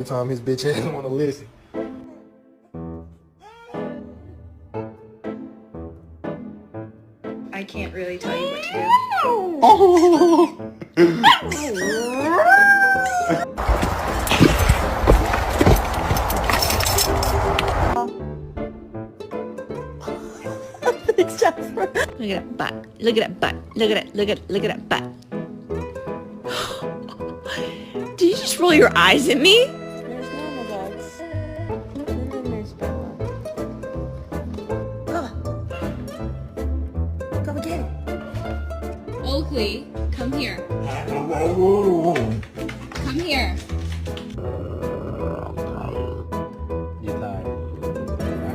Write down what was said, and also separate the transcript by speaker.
Speaker 1: every time his bitch ass want to listen.
Speaker 2: I can't really tell you what to do.
Speaker 1: Oh.
Speaker 2: Look at that butt. Look at that butt. Look at it. Look at that butt. Did you just roll your eyes at me?
Speaker 3: There's none of us. And then there's Bella. Bella. Go get it.
Speaker 2: Oakley, come here. Come here.